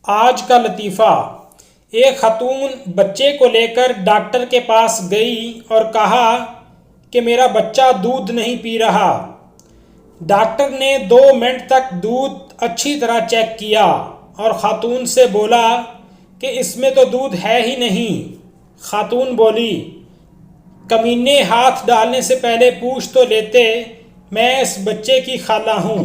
आज का लतीफ़ा। एक खातून बच्चे को लेकर डॉक्टर के पास गई और कहा कि मेरा बच्चा दूध नहीं पी रहा। डॉक्टर ने 2 मिनट तक दूध अच्छी तरह चेक किया और ख़ातून से बोला कि इसमें तो दूध है ही नहीं। ख़ातून बोली, कमीने, हाथ डालने से पहले पूछ तो लेते, मैं इस बच्चे की खाला हूँ।